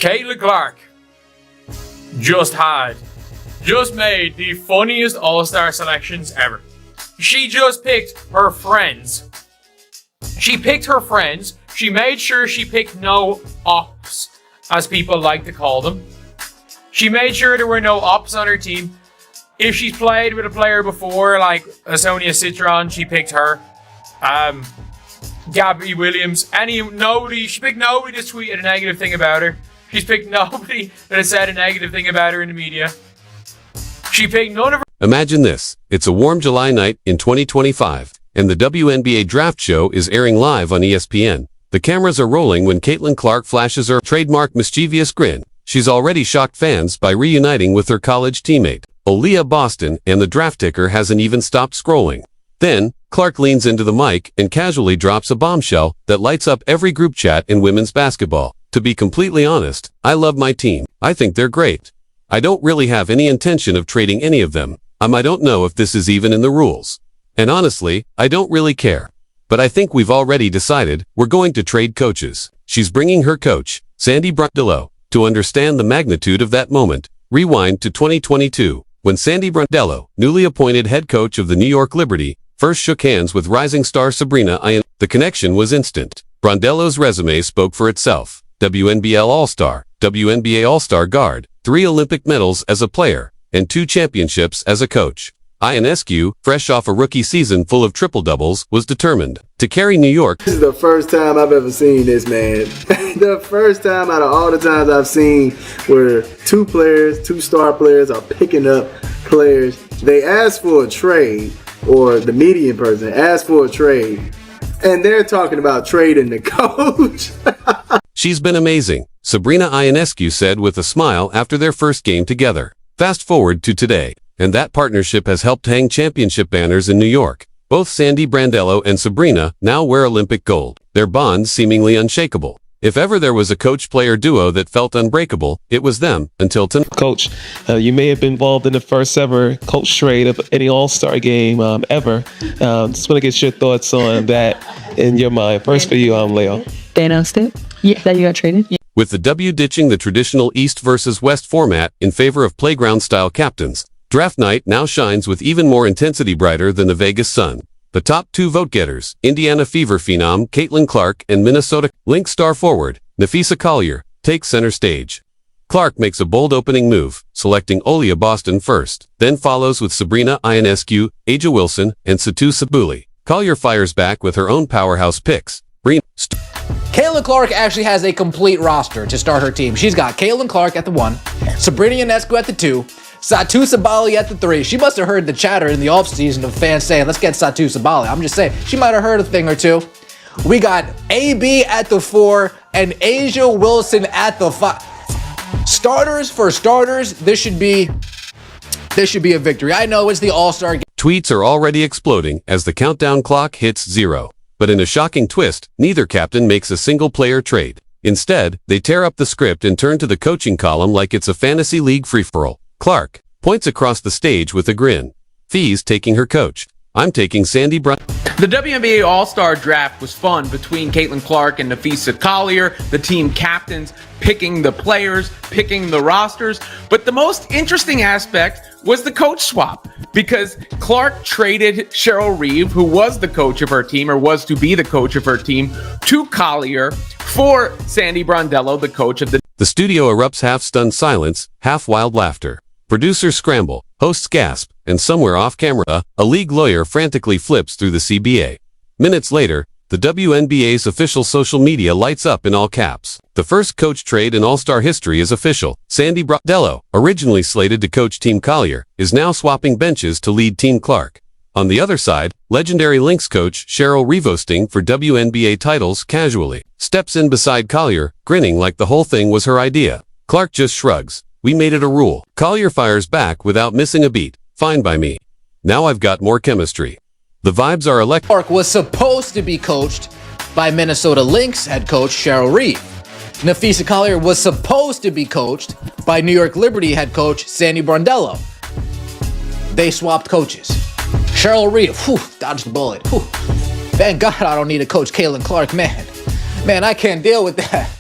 Caitlin Clark just made the funniest All-Star selections ever. She just picked her friends. She made sure she picked no ops, as people like to call them. She made sure there were no ops on her team. If she's played with a player before, like Sonia Citron, she picked her. Gabby Williams, she picked nobody that tweeted a negative thing about her. She's picked nobody that has said a negative thing about her in the media. She picked none of her. Imagine this. It's a warm July night in 2025, and the WNBA draft show is airing live on ESPN. The cameras are rolling when Caitlin Clark flashes her trademark mischievous grin. She's already shocked fans by reuniting with her college teammate, Aaliyah Boston, and the draft ticker hasn't even stopped scrolling. Then, Clark leans into the mic and casually drops a bombshell that lights up every group chat in women's basketball. To be completely honest, I love my team. I think they're great. I don't really have any intention of trading any of them. I don't know if this is even in the rules. And honestly, I don't really care. But I think we've already decided we're going to trade coaches. She's bringing her coach, Sandy Brondello. To understand the magnitude of that moment, rewind to 2022, when Sandy Brondello, newly appointed head coach of the New York Liberty, first shook hands with rising star Sabrina. The connection was instant. Brondello's resume spoke for itself. WNBL All-Star, WNBA All-Star guard, 3 Olympic medals as a player, and 2 championships as a coach. Ionescu, fresh off a rookie season full of triple-doubles, was determined to carry New York. This is the first time I've ever seen this, man. The first time out of all the times I've seen where 2 star players are picking up players. They ask for a trade, or the median person asked for a trade, and they're talking about trading the coach. She's been amazing, Sabrina Ionescu said with a smile after their first game together. Fast forward to today, and that partnership has helped hang championship banners in New York. Both Sandy Brondello and Sabrina now wear Olympic gold, their bonds seemingly unshakable. If ever there was a coach-player duo that felt unbreakable, it was them, until tonight. Coach, you may have been involved in the first ever coach trade of any All-Star game ever. Just want to get your thoughts on that in your mind. First for you, Leo. They announced it? Yeah, that you got traded? Yeah. With the W ditching the traditional East versus West format in favor of playground-style captains, draft night now shines with even more intensity, brighter than the Vegas sun. The top 2 vote-getters, Indiana Fever phenom Caitlin Clark and Minnesota Lynx star forward Napheesa Collier, take center stage. Clark makes a bold opening move, selecting Aaliyah Boston first, then follows with Sabrina Ionescu, Aja Wilson, and Satou Sabuli. Collier fires back with her own powerhouse picks. Caitlin Clark actually has a complete roster to start her team. She's got Caitlin Clark at the 1, Sabrina Ionescu at the 2, Satou Sabali at the 3. She must have heard the chatter in the offseason of fans saying, let's get Satou Sabali. I'm just saying, she might have heard a thing or two. We got AB at the 4 and Aja Wilson at the 5. Starters for starters, this should be a victory. I know it's the All-Star game. Tweets are already exploding as the countdown clock hits 0. But in a shocking twist, neither captain makes a single player trade. Instead, they tear up the script and turn to the coaching column like it's a fantasy league free-for-all. Clark points across the stage with a grin. Fee's taking her coach. I'm taking Sandy The WNBA All-Star Draft was fun between Caitlin Clark and Napheesa Collier, the team captains, picking the players, picking the rosters. But the most interesting aspect was the coach swap, because Clark traded Cheryl Reeve, who was the coach of her team, or was to be the coach of her team, to Collier for Sandy Brondello, the coach of the... The studio erupts half-stunned silence, half-wild laughter. Producers scramble, hosts gasp, and somewhere off-camera, a league lawyer frantically flips through the CBA. Minutes later, the WNBA's official social media lights up in all caps. The first coach trade in All-Star history is official. Sandy Brondello, originally slated to coach Team Collier, is now swapping benches to lead Team Clark. On the other side, legendary Lynx coach Cheryl Reeve, for WNBA titles casually, steps in beside Collier, grinning like the whole thing was her idea. Clark just shrugs. We made it a rule. Collier fires back without missing a beat. Fine by me. Now I've got more chemistry. The vibes are electric. Clark was supposed to be coached by Minnesota Lynx head coach Cheryl Reeve. Napheesa Collier was supposed to be coached by New York Liberty head coach Sandy Brondello. They swapped coaches. Cheryl Reeve, dodged the bullet. Thank God I don't need to coach Caitlin Clark, man. Man, I can't deal with that.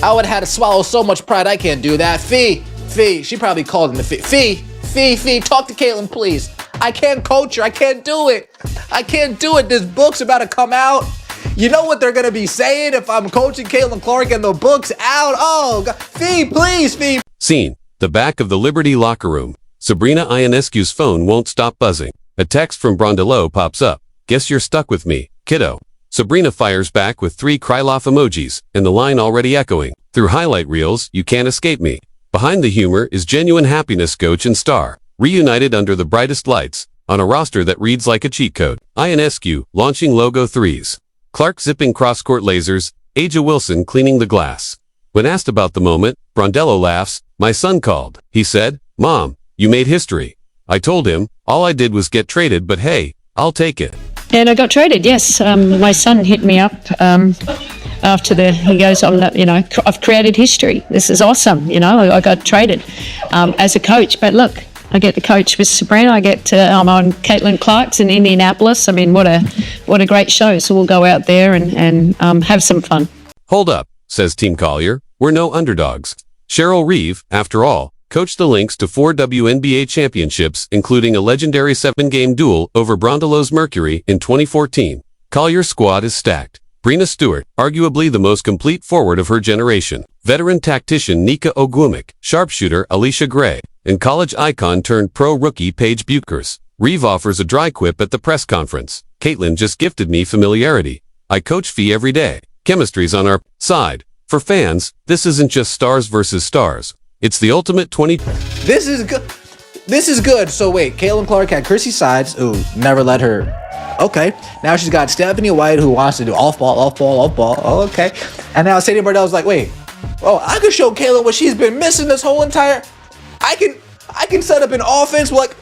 I would have had to swallow so much pride. I can't do that. Fee, she probably called him the Fee, talk to Caitlin, please. I can't coach her. I can't do it. This book's about to come out. You know what they're going to be saying if I'm coaching Caitlin Clark and the book's out? Oh, God. Fee, please, Fee. Scene: the back of the Liberty locker room. Sabrina Ionescu's phone won't stop buzzing. A text from Brondello pops up. Guess you're stuck with me, kiddo. Sabrina fires back with 3 cry-laugh emojis, and the line already echoing. Through highlight reels, you can't escape me. Behind the humor is genuine happiness. Coach and star, reunited under the brightest lights, on a roster that reads like a cheat code. Ionescu launching logo threes. Clark zipping cross-court lasers, Aja Wilson cleaning the glass. When asked about the moment, Brondello laughs. My son called. He said, Mom, you made history. I told him, all I did was get traded, but hey, I'll take it. And I got traded, yes. My son hit me up after he goes, I've created history. This is awesome. I got traded as a coach. But look, I get to coach with Sabrina. I'm on Caitlin Clark's in Indianapolis. I mean, what a great show. So we'll go out there and have some fun. Hold up, says Team Collier. We're no underdogs. Cheryl Reeve, after all, coached the Lynx to 4 WNBA championships, including a legendary 7-game duel over Brondello's Mercury in 2014. Collier's squad is stacked. Brina Stewart, arguably the most complete forward of her generation. Veteran tactician Nika Ogwumik, sharpshooter Alicia Gray, and college icon turned pro rookie Paige Buchers. Reeve offers a dry quip at the press conference. Caitlin just gifted me familiarity. I coach Fee every day. Chemistry's on our side. For fans, this isn't just stars versus stars. It's the ultimate 20... This is good. So wait, Caitlin Clark had Chrissy Sides, who never let her... Okay. Now she's got Stephanie White, who wants to do off ball. Oh, okay. And now Sadie Bardell's like, wait, I could show Caitlin what she's been missing this whole entire... I can set up an offense like...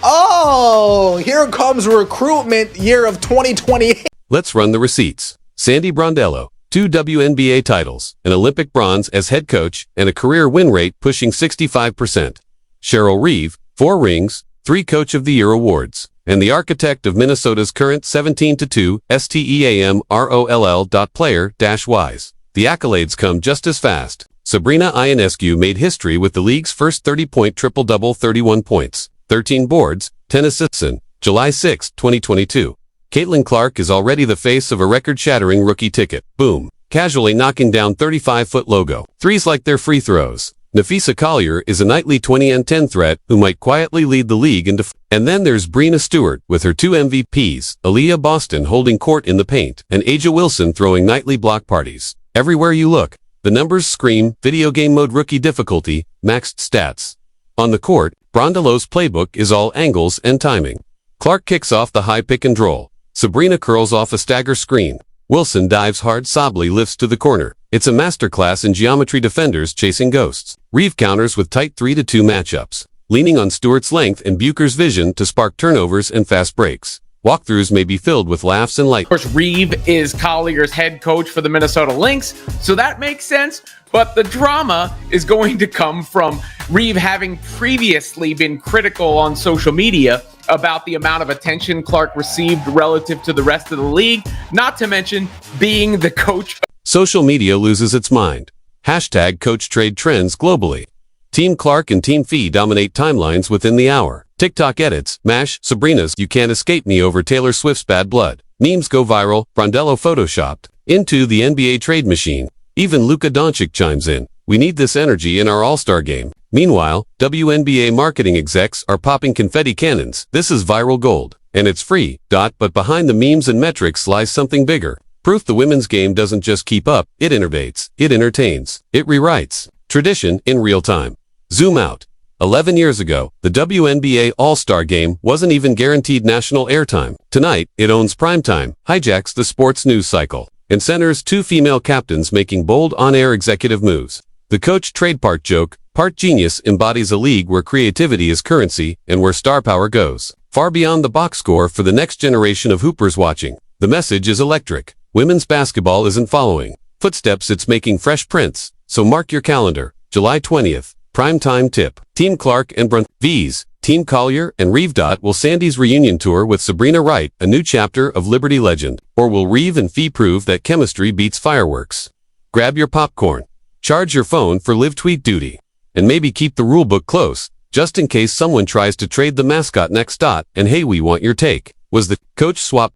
Oh, here comes recruitment year of 2028. Let's run the receipts. Sandy Brondello, 2 WNBA titles, an Olympic bronze as head coach, and a career win rate pushing 65%. Cheryl Reeve, 4 rings, 3 Coach of the Year awards, and the architect of Minnesota's current 17-2 STEAMROLL.player-wise. The accolades come just as fast. Sabrina Ionescu made history with the league's first 30-point triple-double, 31 points, 13 boards, 10 assists in July 6, 2022. Caitlin Clark is already the face of a record-shattering rookie ticket. Boom. Casually knocking down 35-foot logo. Threes like their free throws. Napheesa Collier is a nightly 20-10 threat who might quietly lead the league into... And then there's Brina Stewart with her 2 MVPs, Aaliyah Boston holding court in the paint, and Aja Wilson throwing nightly block parties. Everywhere you look, the numbers scream, video game mode rookie difficulty, maxed stats. On the court, Brondello's playbook is all angles and timing. Clark kicks off the high pick and roll. Sabrina curls off a stagger screen. Wilson dives hard. Sabley lifts to the corner. It's a masterclass in geometry, defenders chasing ghosts. Reeve counters with tight 3-2 matchups, leaning on Stewart's length and Bucher's vision to spark turnovers and fast breaks. Walkthroughs may be filled with laughs and light. Of course, Reeve is Collier's head coach for the Minnesota Lynx, so that makes sense. But the drama is going to come from Reeve having previously been critical on social media about the amount of attention Clark received relative to the rest of the league, not to mention being the coach. Social media loses its mind. Hashtag coach trade trends globally. Team Clark and Team Fee dominate timelines within the hour. TikTok edits, mash, Sabrina's You Can't Escape Me over Taylor Swift's Bad Blood. Memes go viral, Brondello photoshopped into the NBA trade machine. Even Luka Doncic chimes in. We need this energy in our all-star game. Meanwhile, WNBA marketing execs are popping confetti cannons. This is viral gold. And it's free. But behind the memes and metrics lies something bigger. Proof the women's game doesn't just keep up, it innovates, it entertains, it rewrites. Tradition in real time. Zoom out. 11 years ago, the WNBA All-Star Game wasn't even guaranteed national airtime. Tonight, it owns primetime, hijacks the sports news cycle, and centers 2 female captains making bold on-air executive moves. The coach trade part joke, part genius embodies a league where creativity is currency and where star power goes far beyond the box score for the next generation of hoopers watching. The message is electric. Women's basketball isn't following footsteps, it's making fresh prints. So mark your calendar, July 20th. Primetime tip. Team Clark and V's, Team Collier and Reeve. Will Sandy's reunion tour with Sabrina write a new chapter of Liberty legend? Or will Reeve and Fee prove that chemistry beats fireworks? Grab your popcorn. Charge your phone for live tweet duty. And maybe keep the rulebook close, just in case someone tries to trade the mascot next. And hey, we want your take. Was the coach swap